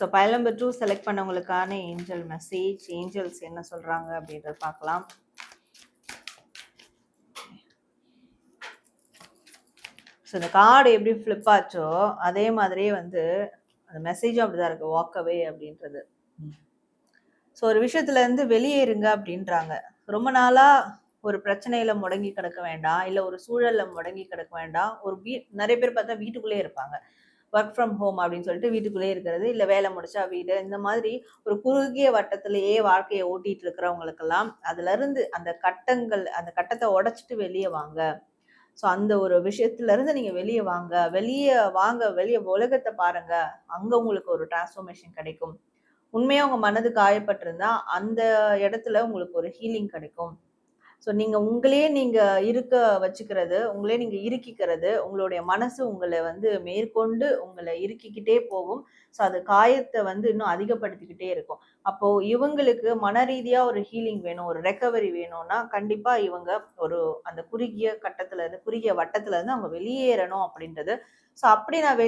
So file number 2 select பண்ணவங்களுக்கான angel message, angels என்ன சொல்றாங்க அப்படின்றத பார்க்கலாம். ஸோ இந்த கார்டு எப்படி ஃப்ளிப் ஆச்சோ அதே மாதிரியே வந்து அந்த மெசேஜும் அப்படிதான் இருக்கு, வாக் அவே அப்படின்றது. ஸோ ஒரு விஷயத்துல இருந்து வெளியேறுங்க அப்படின்றாங்க. ரொம்ப நாளா ஒரு பிரச்சனையில முடங்கி கிடக்க வேண்டாம், இல்லை ஒரு சூழல்ல முடங்கி கிடக்க வேண்டாம். ஒரு நிறைய பேர் பார்த்தா வீட்டுக்குள்ளே இருப்பாங்க, ஒர்க் ஃப்ரம் ஹோம் அப்படின்னு சொல்லிட்டு வீட்டுக்குள்ளே இருக்கிறது, இல்லை வேலை முடிச்சா வீடு, இந்த மாதிரி ஒரு குறுகிய வட்டத்திலேயே வாழ்க்கையை ஓட்டிட்டு இருக்கிறவங்களுக்கெல்லாம் அதுல இருந்து அந்த கட்டத்தை உடைச்சிட்டு வெளியே வாங்க. ஸோ அந்த ஒரு விஷயத்துல இருந்து நீங்க வெளியே வாங்க, வெளியே உலகத்தை பாருங்க, அங்க உங்களுக்கு ஒரு டிரான்ஸ்ஃபர்மேஷன் கிடைக்கும். உண்மையா உங்க மனது காயப்பட்டிருந்தா அந்த இடத்துல உங்களுக்கு ஒரு ஹீலிங் கிடைக்கும். ஸோ நீங்க இருக்க வச்சுக்கிறது, உங்களே நீங்க இறுக்கிக்கிறது, உங்களுடைய மனசு உங்களை வந்து மேற்கொண்டு உங்களை இறுக்கிக்கிட்டே போகும். ஸோ அது காயத்தை வந்து இன்னும் அதிகப்படுத்திக்கிட்டே இருக்கும். அப்போ இவங்களுக்கு மன ரீதியா ஒரு ஹீலிங் வேணும், ஒரு ரெக்கவரி வேணும்னா கண்டிப்பா இவங்க ஒரு அந்த குறுகிய வட்டத்துல இருந்து அவங்க வெளியேறணும் அப்படின்றது. ஸோ அப்படி நான்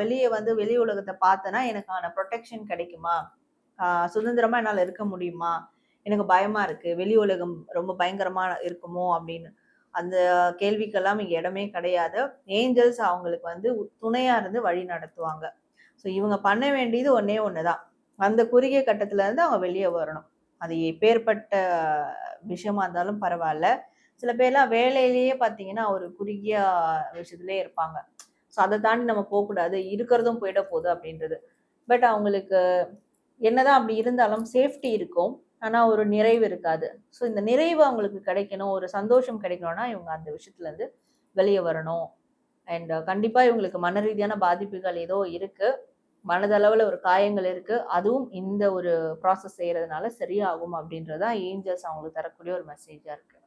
வெளியே வந்து வெளி உலகத்தை பார்த்தேன்னா எனக்கான ப்ரொடெக்ஷன் கிடைக்குமா, சுதந்திரமா என்னால இருக்க முடியுமா, எனக்கு பயமா இருக்கு, வெளி உலகம் ரொம்ப பயங்கரமா இருக்குமோ அப்படின்னு அந்த கேள்விக்கெல்லாம் இங்க இடமே கிடையாது. ஏஞ்சல்ஸ் அவங்களுக்கு வந்து துணையா இருந்து வழி நடத்துவாங்க. ஸோ இவங்க பண்ண வேண்டியது ஒன்னே ஒண்ணுதான், அந்த குறுகிய கட்டத்துல இருந்து அவங்க வெளியே வரணும். அது எப்பேற்பட்ட விஷயமா இருந்தாலும் பரவாயில்ல. சில பேர்லாம் வேலையிலேயே பாத்தீங்கன்னா ஒரு குறுகிய விஷயத்திலேயே இருப்பாங்க. ஸோ அதை தாண்டி நம்ம போகக்கூடாது, இருக்கிறதும் போயிட போகுது அப்படின்றது. பட் அவங்களுக்கு என்னதான் அப்படி இருந்தாலும் சேஃப்டி இருக்கும், ஆனா ஒரு நிறைவு இருக்காது. ஸோ இந்த நிறைவு அவங்களுக்கு கிடைக்கணும், ஒரு சந்தோஷம் கிடைக்கணும்னா இவங்க அந்த விஷயத்துல இருந்து வெளியே வரணும். அண்ட் கண்டிப்பா இவங்களுக்கு மன ரீதியான பாதிப்புகள் ஏதோ இருக்கு, மனதளவுல ஒரு காயங்கள் இருக்கு, அதுவும் இந்த ஒரு ப்ராசஸ் செய்யறதுனால சரியாகும் அப்படின்றதான் ஏஞ்சல்ஸ் அவங்களுக்கு தரக்கூடிய ஒரு மெசேஜா இருக்கு.